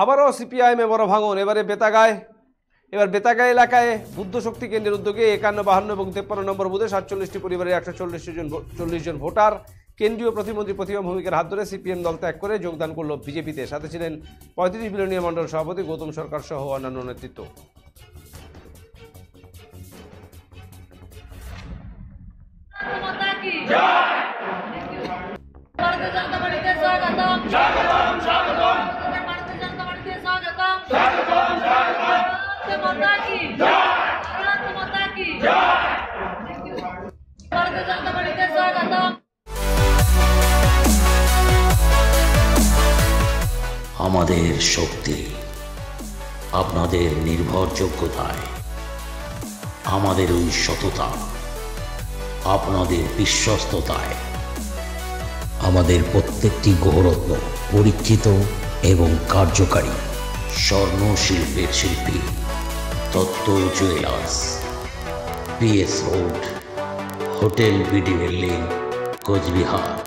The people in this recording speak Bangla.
আবারও সিপিআইএমে বড় ভাঙন। এবার বেতাগায় এলাকায় বুদ্ধ শক্তি কেন্দ্রের উদ্যোগে 51, 52 এবং 53 নম্বর বুথে 47টি পরিবারের 140 জন ভোটার কেন্দ্রীয় প্রতিমন্ত্রী প্রতিমা ভৌমিকের হাত ধরে সিপিএম দল ত্যাগ করে যোগদান করল বিজেপিতে। সাথে ছিলেন 35 বিলোনিয়া মণ্ডল সভাপতি গৌতম সরকার সহ অন্যান্য নেতৃত্ব। আমাদের শক্তি আপনাদের নির্ভরযোগ্যতায়, আমাদের ওই সততা আপনাদের বিশ্বস্ততায়, আমাদের প্রত্যেকটি গৌরত্ন পরীক্ষিত এবং কার্যকারী। স্বর্ণ শিল্পের শিল্পী Dutta jewellers, PS road, hotel BD building, Cooch Behar.